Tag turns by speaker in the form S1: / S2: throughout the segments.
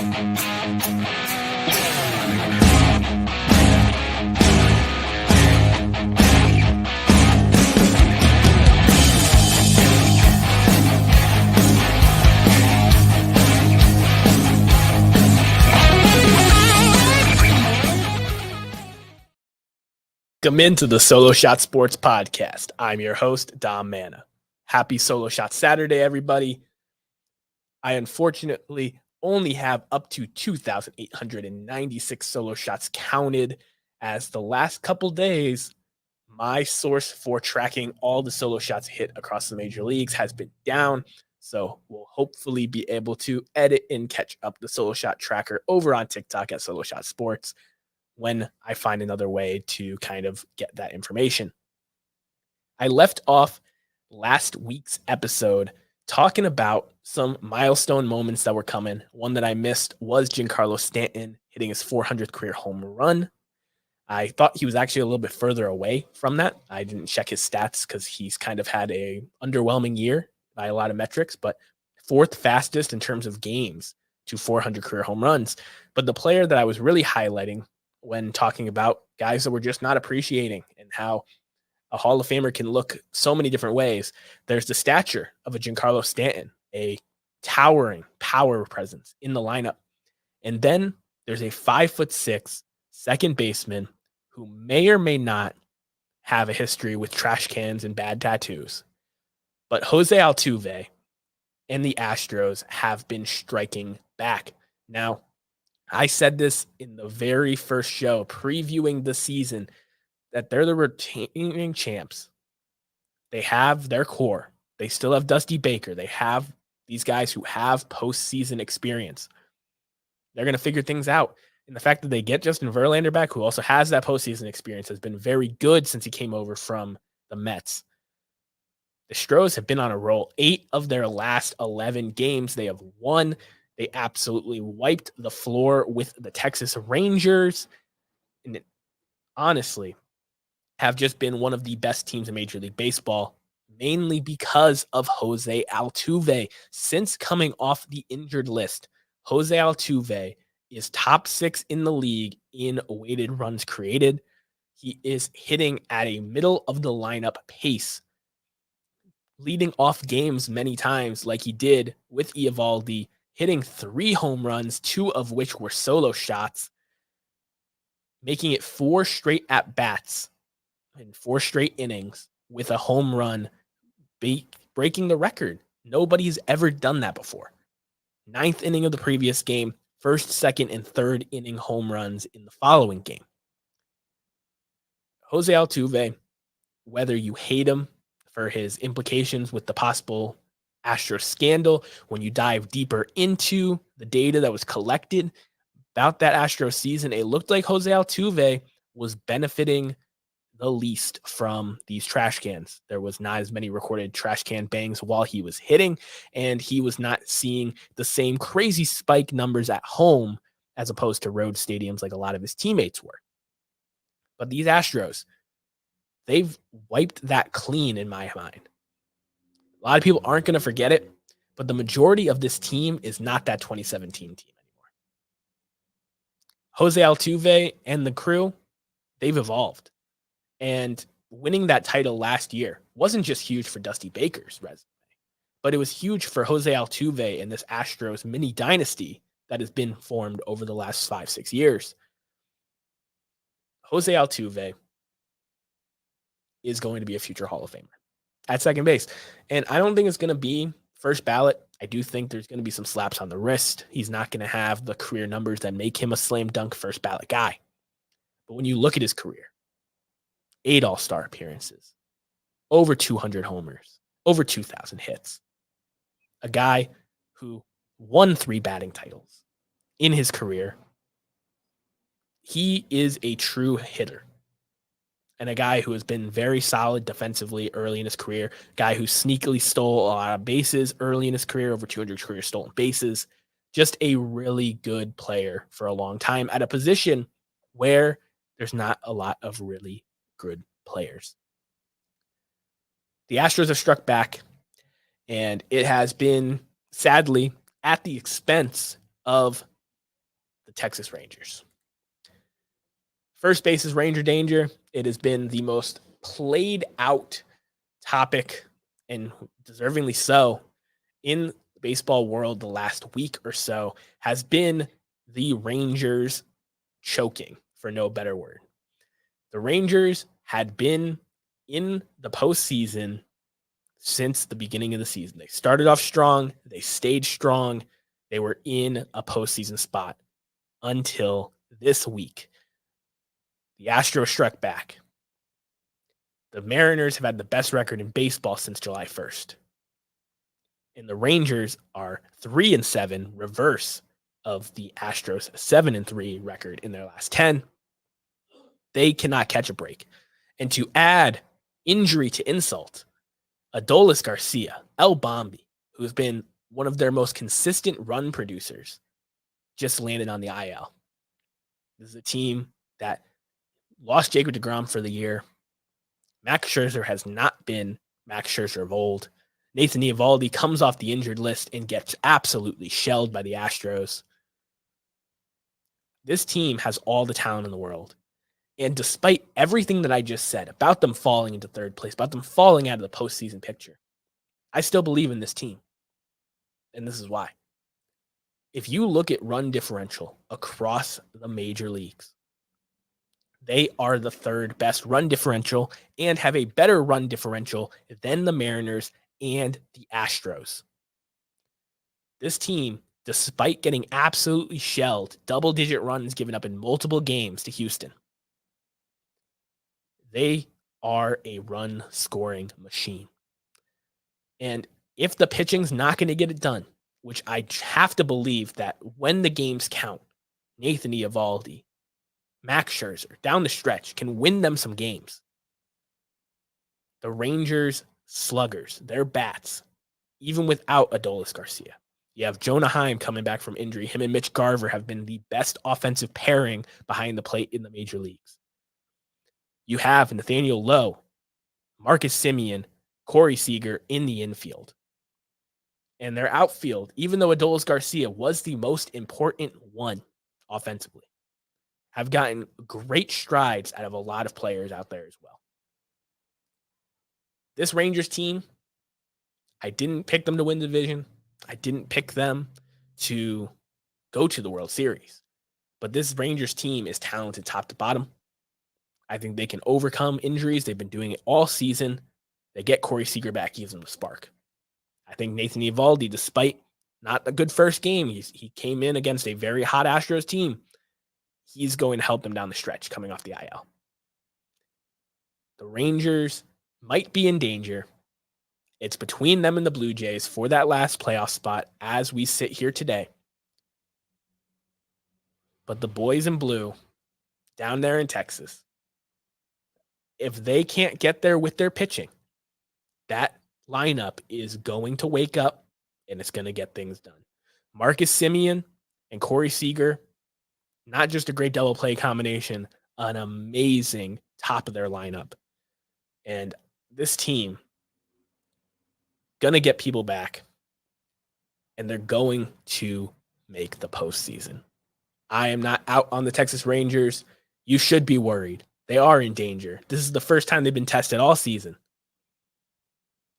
S1: Welcome into the Solo Shot Sports Podcast. I'm your host, Dom Manna. Happy Solo Shot Saturday, everybody. I unfortunately only have up to 2,896 solo shots counted, as the last couple days, my source for tracking all the solo shots hit across the major leagues has been down. So we'll hopefully be able to edit and catch up the solo shot tracker over on TikTok at Solo Shot Sports when I find another way to kind of get that information. I left off last week's episode talking about some milestone moments that were coming. One that I missed was Giancarlo Stanton hitting his 400th career home run. I thought he was actually a little bit further away from that. I didn't check his stats because he's kind of had a underwhelming year by a lot of metrics, but fourth fastest in terms of games to 400 career home runs. But the player that I was really highlighting when talking about guys that we're just not appreciating and how a Hall of Famer can look so many different ways, there's the stature of a Giancarlo Stanton, a towering power presence in the lineup. And then there's a 5'6" second baseman who may or may not have a history with trash cans and bad tattoos. But Jose Altuve and the Astros have been striking back. Now, I said this in the very first show previewing the season that they're the retaining champs. They have their core. They still have Dusty Baker. They have these guys who have postseason experience. They're going to figure things out. And the fact that they get Justin Verlander back, who also has that postseason experience, has been very good since he came over from the Mets. The Stros have been on a roll. 8 of their last 11 games they have won. They absolutely wiped the floor with the Texas Rangers. And honestly, have just been one of the best teams in Major League Baseball, mainly because of Jose Altuve. Since coming off the injured list, Jose Altuve is top 6 in the league in weighted runs created. He is hitting at a middle of the lineup pace, leading off games many times like he did with Eovaldi, hitting 3 home runs, 2 of which were solo shots, making it 4 straight at-bats in 4 straight innings with a home run, breaking the record. Nobody's ever done that before. 9th inning of the previous game, 1st, 2nd, and 3rd inning home runs in the following game. Jose Altuve, whether you hate him for his implications with the possible Astro scandal, when you dive deeper into the data that was collected about that Astro season, it looked like Jose Altuve was benefiting the least from these trash cans. There was not as many recorded trash can bangs while he was hitting, and he was not seeing the same crazy spike numbers at home as opposed to road stadiums like a lot of his teammates were. But these Astros, they've wiped that clean in my mind. A lot of people aren't going to forget it, but the majority of this team is not that 2017 team anymore. Jose Altuve and the crew, they've evolved. And winning that title last year wasn't just huge for Dusty Baker's resume, but it was huge for Jose Altuve and this Astros mini dynasty that has been formed over the last 5-6 years. Jose Altuve is going to be a future Hall of Famer at second base. And I don't think it's going to be first ballot. I do think there's going to be some slaps on the wrist. He's not going to have the career numbers that make him a slam dunk first ballot guy. But when you look at his career, 8 All-Star appearances, over 200 homers, over 2,000 hits. A guy who won 3 batting titles in his career. He is a true hitter. And a guy who has been very solid defensively early in his career. Guy who sneakily stole a lot of bases early in his career, over 200 career stolen bases. Just a really good player for a long time at a position where there's not a lot of really good players. The Astros have struck back, and it has been, sadly, at the expense of the Texas Rangers. First base is Ranger Danger. It has been the most played out topic, and deservingly so, in the baseball world the last week or so, has been the Rangers choking, for no better word. The Rangers had been in the postseason since the beginning of the season. They started off strong. They stayed strong. They were in a postseason spot until this week. The Astros struck back. The Mariners have had the best record in baseball since July 1st. And the Rangers are 3-7, reverse of the Astros 7-3 record in their last 10. They cannot catch a break. And to add injury to insult, Adolis Garcia, El Bombi, who's been one of their most consistent run producers, just landed on the IL. This is a team that lost Jacob deGrom for the year. Max Scherzer has not been Max Scherzer of old. Nathan Eovaldi comes off the injured list and gets absolutely shelled by the Astros. This team has all the talent in the world. And despite everything that I just said about them falling into third place, about them falling out of the postseason picture, I still believe in this team. And this is why. If you look at run differential across the major leagues, they are the third best run differential and have a better run differential than the Mariners and the Astros. This team, despite getting absolutely shelled, double-digit runs given up in multiple games to Houston, they are a run-scoring machine. And if the pitching's not going to get it done, which I have to believe that when the games count, Nathan Eovaldi, Max Scherzer, down the stretch, can win them some games. The Rangers sluggers, their bats, even without Adolis Garcia. You have Jonah Heim coming back from injury. Him and Mitch Garver have been the best offensive pairing behind the plate in the major leagues. You have Nathaniel Lowe, Marcus Semien, Corey Seager in the infield. And their outfield, even though Adolis Garcia was the most important one offensively, have gotten great strides out of a lot of players out there as well. This Rangers team, I didn't pick them to win the division. I didn't pick them to go to the World Series. But this Rangers team is talented top to bottom. I think they can overcome injuries. They've been doing it all season. They get Corey Seager back, gives them a spark. I think Nathan Eovaldi, despite not a good first game, he came in against a very hot Astros team. He's going to help them down the stretch coming off the IL. The Rangers might be in danger. It's between them and the Blue Jays for that last playoff spot as we sit here today. But the boys in blue down there in Texas, if they can't get there with their pitching, that lineup is going to wake up and it's going to get things done. Marcus Semien and Corey Seager, not just a great double play combination, an amazing top of their lineup. And this team going to get people back, and they're going to make the postseason. I am not out on the Texas Rangers. You should be worried. They are in danger. This is the first time they've been tested all season.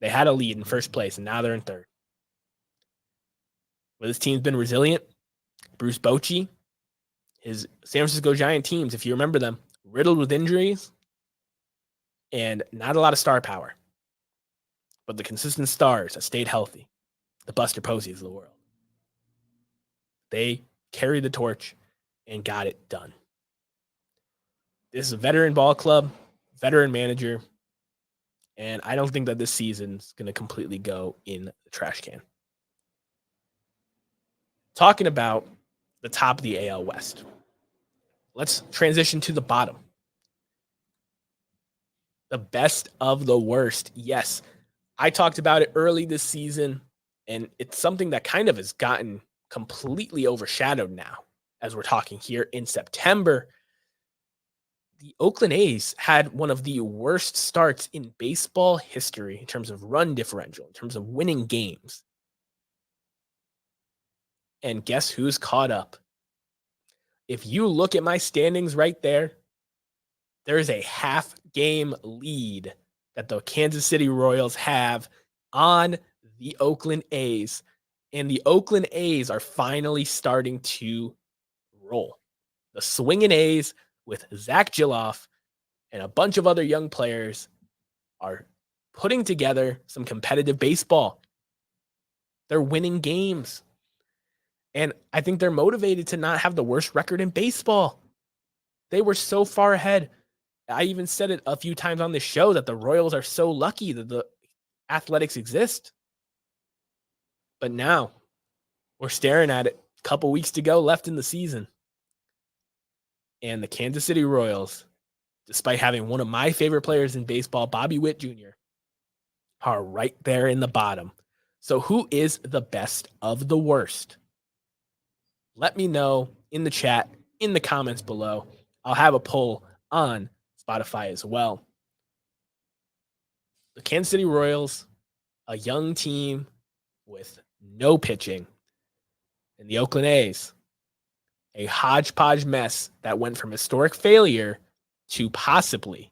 S1: They had a lead in first place, and now they're in third. But this team's been resilient. Bruce Bochy, his San Francisco Giant teams, if you remember them, riddled with injuries and not a lot of star power. But the consistent stars that stayed healthy, the Buster Posies of the world, they carried the torch and got it done. This is a veteran ball club, veteran manager, and I don't think that this season's going to completely go in the trash can. Talking about the top of the AL West, let's transition to the bottom. The best of the worst. Yes, I talked about it early this season, and it's something that kind of has gotten completely overshadowed now as we're talking here in September. The Oakland A's had one of the worst starts in baseball history in terms of run differential, in terms of winning games. And guess who's caught up? If you look at my standings right there, there is a half game lead that the Kansas City Royals have on the Oakland A's. And the Oakland A's are finally starting to roll. The swinging A's with Zach Gilloff and a bunch of other young players are putting together some competitive baseball. They're winning games. And I think they're motivated to not have the worst record in baseball. They were so far ahead. I even said it a few times on this show that the Royals are so lucky that the Athletics exist. But now we're staring at it. A couple weeks to go left in the season. And the Kansas City Royals, despite having one of my favorite players in baseball, Bobby Witt Jr., are right there in the bottom. So who is the best of the worst? Let me know in the chat, in the comments below. I'll have a poll on Spotify as well. The Kansas City Royals, a young team with no pitching, and the Oakland A's, a hodgepodge mess that went from historic failure to possibly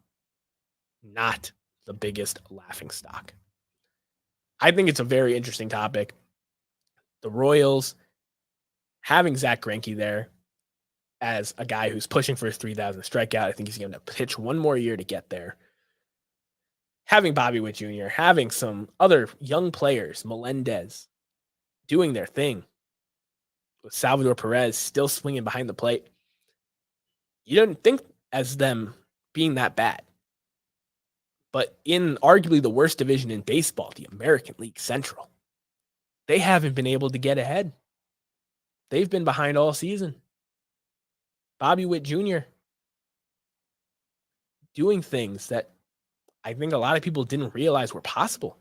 S1: not the biggest laughingstock. I think it's a very interesting topic. The Royals having Zach Greinke there as a guy who's pushing for his 3,000th strikeout. I think he's going to pitch one more year to get there. Having Bobby Witt Jr., having some other young players, Melendez, doing their thing, with Salvador Perez still swinging behind the plate. You don't think as them being that bad. But in arguably the worst division in baseball, the American League Central, they haven't been able to get ahead. They've been behind all season. Bobby Witt Jr. doing things that I think a lot of people didn't realize were possible.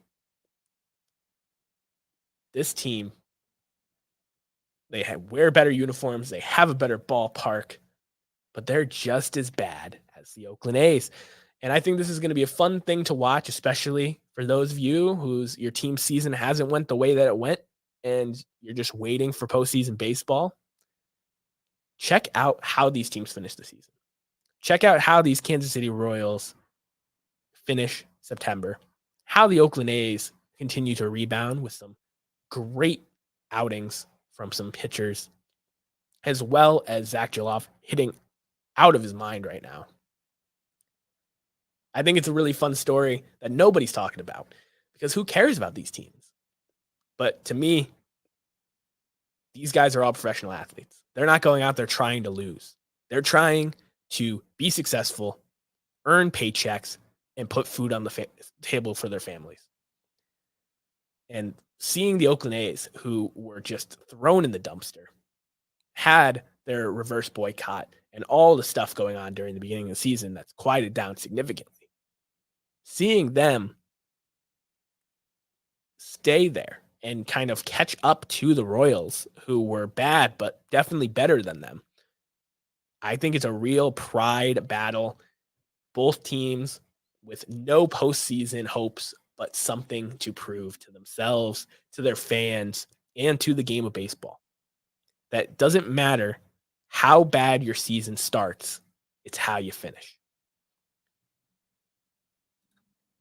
S1: This team, they wear better uniforms, they have a better ballpark, but they're just as bad as the Oakland A's. And I think this is going to be a fun thing to watch, especially for those of you your team season hasn't went the way that it went and you're just waiting for postseason baseball. Check out how these teams finish the season. Check out how these Kansas City Royals finish September, how the Oakland A's continue to rebound with some great outings from some pitchers, as well as Zach Gilloff hitting out of his mind right now. I think it's a really fun story that nobody's talking about because who cares about these teams? But to me, these guys are all professional athletes. They're not going out there trying to lose. They're trying to be successful, earn paychecks, and put food on the table for their families. And seeing the Oakland A's, who were just thrown in the dumpster, had their reverse boycott and all the stuff going on during the beginning of the season that's quieted down significantly. Seeing them stay there and kind of catch up to the Royals, who were bad, but definitely better than them. I think it's a real pride battle. Both teams with no postseason hopes, but something to prove to themselves, to their fans, and to the game of baseball. That doesn't matter how bad your season starts, it's how you finish.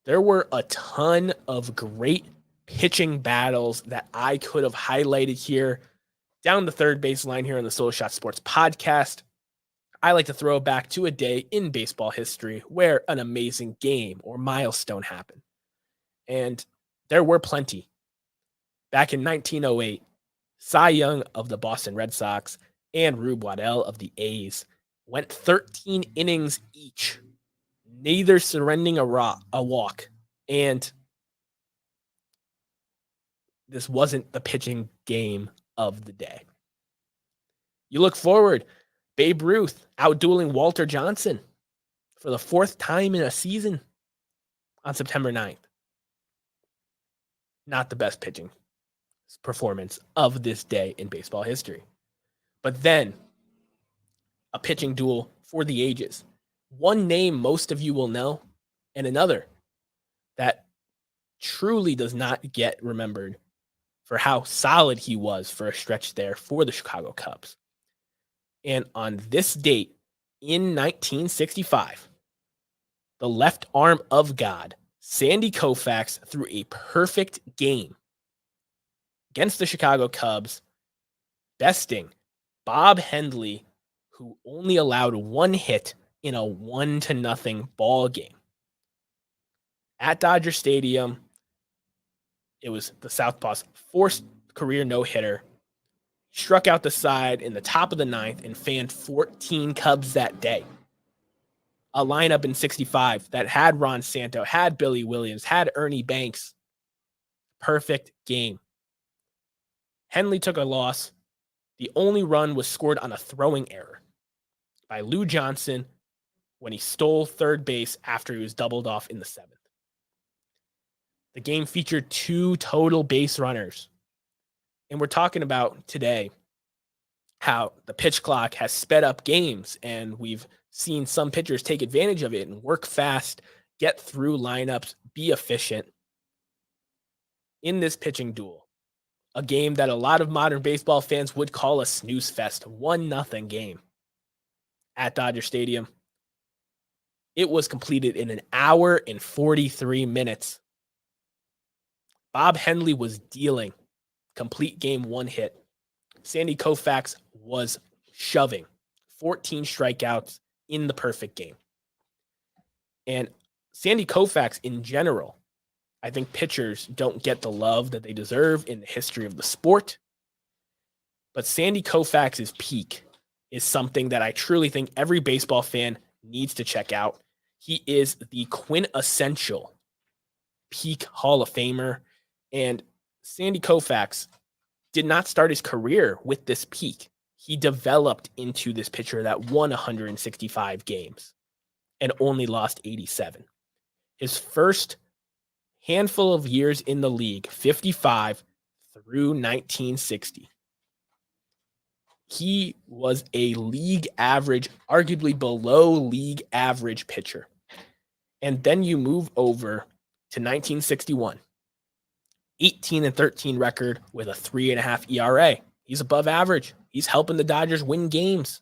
S1: There were a ton of great pitching battles that I could have highlighted here down the third baseline here on the Solo Shot Sports podcast. I like to throw back to a day in baseball history where an amazing game or milestone happened. And there were plenty. Back in 1908, Cy Young of the Boston Red Sox and Rube Waddell of the A's went 13 innings each, neither surrendering a walk. And this wasn't the pitching game of the day. You look forward, Babe Ruth outdueling Walter Johnson for the fourth time in a season on September 9th. Not the best pitching performance of this day in baseball history. But then a pitching duel for the ages. One name most of you will know, and another that truly does not get remembered for how solid he was for a stretch there for the Chicago Cubs. And on this date in 1965, the left arm of God, Sandy Koufax, threw a perfect game against the Chicago Cubs, besting Bob Hendley, who only allowed one hit in a 1-0 ball game. At Dodger Stadium, it was the Southpaw's fourth career no-hitter. Struck out the side in the top of the ninth and fanned 14 Cubs that day. A lineup in 65 that had Ron Santo, had Billy Williams, had Ernie Banks. Perfect game. Henley took a loss. The only run was scored on a throwing error by Lou Johnson when he stole third base after he was doubled off in the seventh. The game featured 2 total base runners. And we're talking about today how the pitch clock has sped up games, and we've seen some pitchers take advantage of it and work fast, get through lineups, be efficient. In this pitching duel, a game that a lot of modern baseball fans would call a snooze fest, 1-0 game at Dodger Stadium. It was completed in 1 hour and 43 minutes. Bob Hendley was dealing. Complete game, 1 hit. Sandy Koufax was shoving. 14 strikeouts in the perfect game. And Sandy Koufax in general, I think pitchers don't get the love that they deserve in the history of the sport. But Sandy Koufax's peak is something that I truly think every baseball fan needs to check out. He is the quintessential peak Hall of Famer. And Sandy Koufax did not start his career with this peak. He developed into this pitcher that won 165 games and only lost 87. His first handful of years in the league, 55 through 1960, he was a league average, arguably below league average pitcher. And then you move over to 1961, 18-13 record with a 3.5 ERA. He's above average. He's helping the Dodgers win games.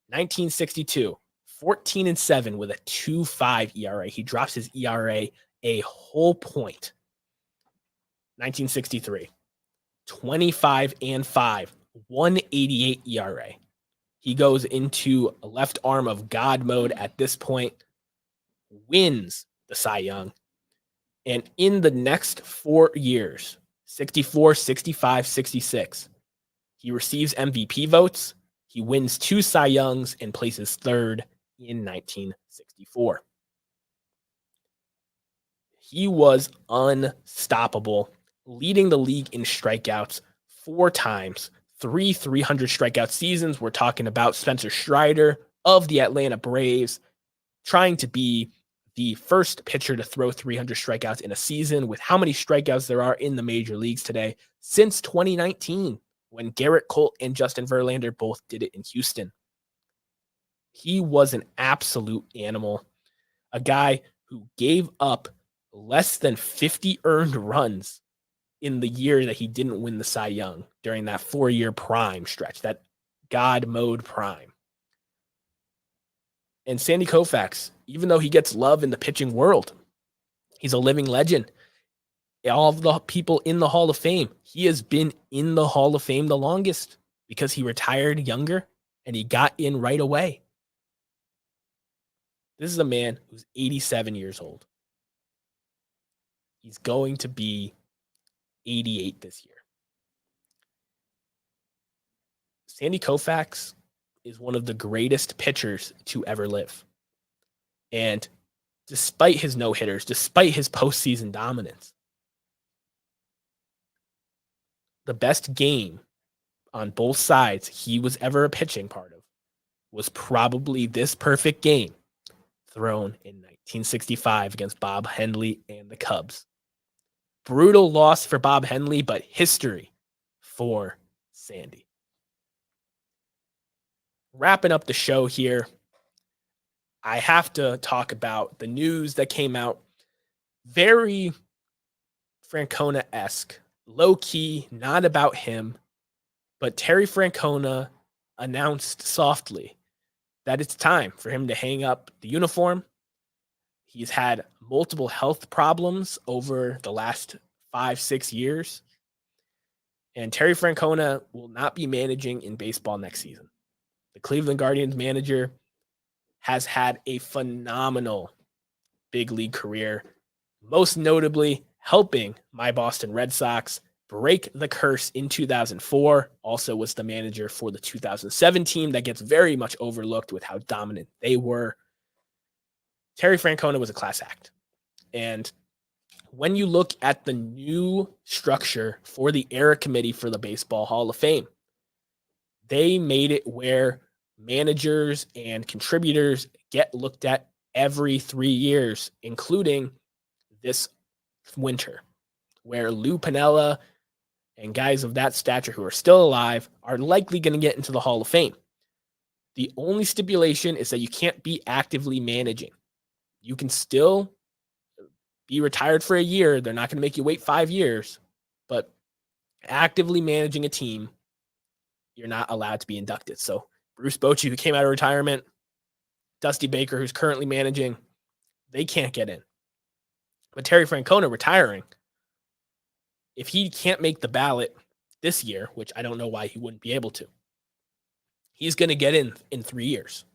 S1: 1962, 14-7 with a 2.5 ERA. He drops his ERA a whole point. 1963, 25-5, 1.88 ERA. He goes into a left arm of God mode at this point, wins the Cy Young. And in the next 4 years, 64, 65, 66, he receives MVP votes. He wins 2 Cy Youngs and places third in 1964. He was unstoppable, leading the league in strikeouts 4 times, 3 300 strikeout seasons. We're talking about Spencer Strider of the Atlanta Braves, trying to be the first pitcher to throw 300 strikeouts in a season, with how many strikeouts there are in the major leagues today since 2019, when Garrett Colt and Justin Verlander both did it in Houston. He was an absolute animal, a guy who gave up less than 50 earned runs in the year that he didn't win the Cy Young during that 4-year prime stretch, that God mode prime. And Sandy Koufax, even though he gets love in the pitching world, he's a living legend. All of the people in the Hall of Fame, he has been in the Hall of Fame the longest because he retired younger and he got in right away. This is a man who's 87 years old. He's going to be 88 this year. Sandy Koufax is one of the greatest pitchers to ever live. And despite his no-hitters, despite his postseason dominance, the best game on both sides he was ever a pitching part of was probably this perfect game thrown in 1965 against Bob Hendley and the Cubs. Brutal loss for Bob Hendley, but history for Sandy. Wrapping up the show here, I have to talk about the news that came out. Very Francona-esque, low-key, not about him, but Terry Francona announced softly that it's time for him to hang up the uniform. He's had multiple health problems over the last 5-6 years. And Terry Francona will not be managing in baseball next season. The Cleveland Guardians manager has had a phenomenal big league career, most notably helping my Boston Red Sox break the curse in 2004. Also was the manager for the 2007 team that gets very much overlooked with how dominant they were. Terry Francona was a class act. And when you look at the new structure for the era committee for the Baseball Hall of Fame, they made it where managers and contributors get looked at every 3 years, including this winter, where Lou Piniella and guys of that stature who are still alive are likely going to get into the Hall of Fame. The only stipulation is that you can't be actively managing. You can still be retired for a year. They're not going to make you wait 5 years, but actively managing a team, you're not allowed to be inducted. So Bruce Bochy, who came out of retirement, Dusty Baker, who's currently managing, they can't get in. But Terry Francona retiring, if he can't make the ballot this year, which I don't know why he wouldn't be able to, he's going to get in 3 years.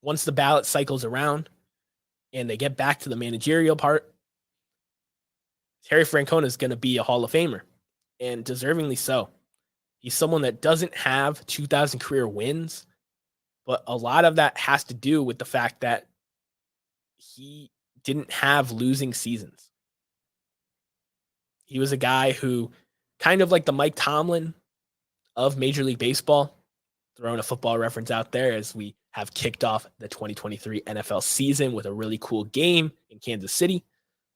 S1: Once the ballot cycles around and they get back to the managerial part, Terry Francona is going to be a Hall of Famer, and deservingly so. He's someone that doesn't have 2,000 career wins, but a lot of that has to do with the fact that he didn't have losing seasons. He was a guy who, kind of like the Mike Tomlin of Major League Baseball, throwing a football reference out there as we have kicked off the 2023 NFL season with a really cool game in Kansas City.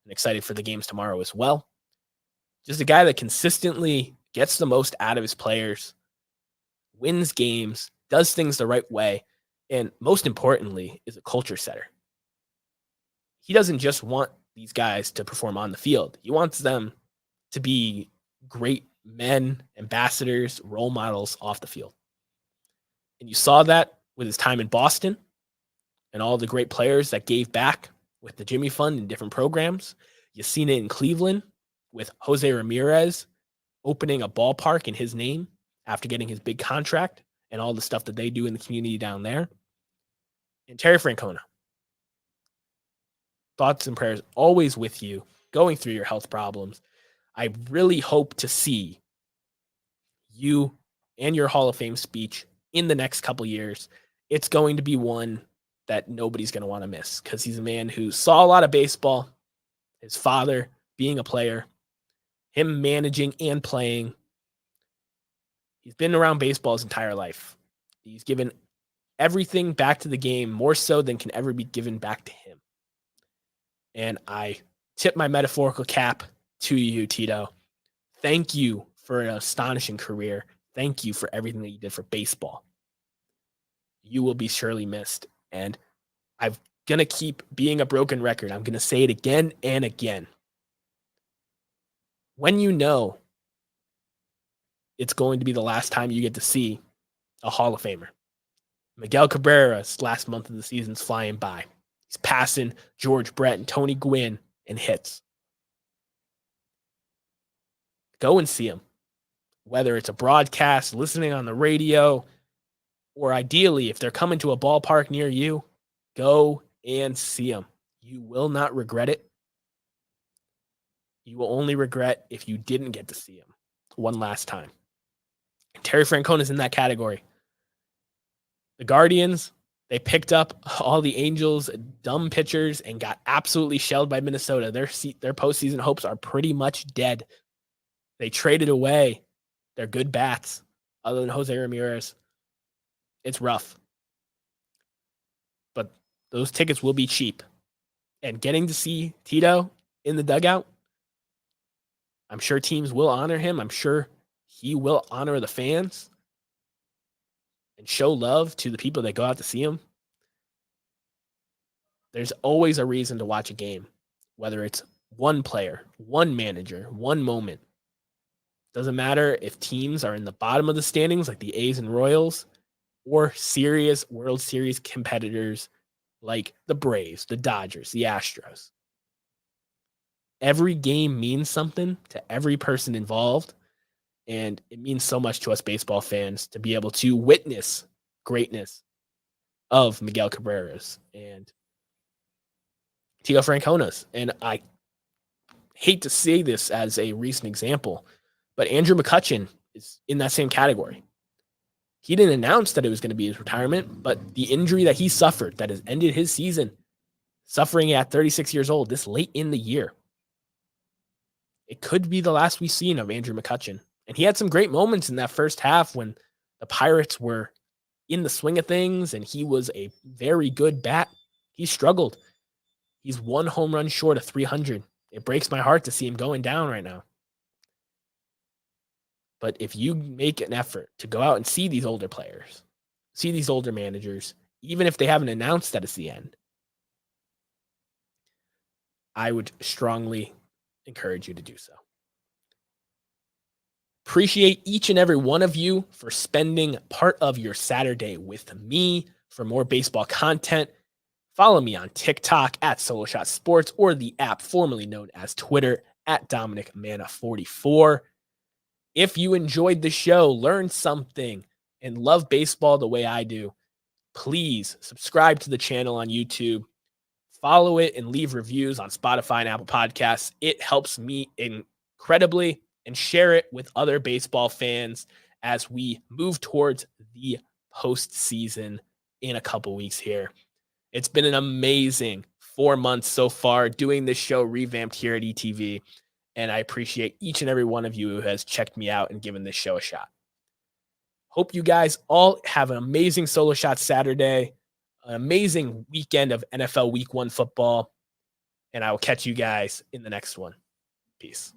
S1: I'm excited for the games tomorrow as well. Just a guy that consistently gets the most out of his players, wins games, does things the right way, and most importantly, is a culture setter. He doesn't just want these guys to perform on the field. He wants them to be great men, ambassadors, role models off the field. And you saw that with his time in Boston and all the great players that gave back with the Jimmy Fund and different programs. You've seen it in Cleveland with Jose Ramirez opening a ballpark in his name after getting his big contract and all the stuff that they do in the community down there. And Terry Francona, thoughts and prayers always with you, going through your health problems. I really hope to see you and your Hall of Fame speech in the next couple years. It's going to be one that nobody's going to want to miss because he's a man who saw a lot of baseball, his father being a player, him managing and playing. He's been around baseball his entire life. He's given everything back to the game more so than can ever be given back to him. And I tip my metaphorical cap to you, Tito. Thank you for an astonishing career. Thank you for everything that you did for baseball. You will be surely missed. And I'm going to keep being a broken record. I'm going to say it again and again. When you know it's going to be the last time you get to see a Hall of Famer. Miguel Cabrera's last month of the season's flying by. He's passing George Brett and Tony Gwynn in hits. Go and see him. Whether it's a broadcast, listening on the radio, or ideally, if they're coming to a ballpark near you, go and see them. You will not regret it. You will only regret if you didn't get to see him one last time. Terry Francona is in that category. The Guardians, they picked up all the Angels' dumb pitchers and got absolutely shelled by Minnesota. Their postseason hopes are pretty much dead. They traded away their good bats, other than Jose Ramirez. It's rough. But those tickets will be cheap. And getting to see Tito in the dugout, I'm sure teams will honor him. I'm sure he will honor the fans and show love to the people that go out to see him. There's always a reason to watch a game, whether it's one player, one manager, one moment. Doesn't matter if teams are in the bottom of the standings like the A's and Royals or serious World Series competitors like the Braves, the Dodgers, the Astros. Every game means something to every person involved, and it means so much to us baseball fans to be able to witness greatness of Miguel Cabrera's and Tito Francona's. And I hate to say this as a recent example, but Andrew McCutchen is in that same category. He didn't announce that it was going to be his retirement, but the injury that he suffered that has ended his season, suffering at 36 years old, this late in the year, it could be the last we've seen of Andrew McCutchen. And he had some great moments in that first half when the Pirates were in the swing of things and he was a very good bat. He struggled. He's one home run short of 300. It breaks my heart to see him going down right now. But if you make an effort to go out and see these older players, see these older managers, even if they haven't announced that it's the end, I would strongly encourage you to do so. Appreciate each and every one of you for spending part of your Saturday with me. For more baseball content, follow me on TikTok at SoloShot Sports or the app formerly known as Twitter at DominicMana44. If you enjoyed the show, learned something, and love baseball the way I do, please subscribe to the channel on YouTube, follow it, and leave reviews on Spotify and Apple Podcasts. It helps me incredibly, and share it with other baseball fans as we move towards the postseason in a couple weeks here. It's been an amazing 4 months so far doing this show revamped here at ETV, and I appreciate each and every one of you who has checked me out and given this show a shot. Hope you guys all have an amazing Solo Shot Saturday, an amazing weekend of NFL Week 1 football, and I will catch you guys in the next one. Peace.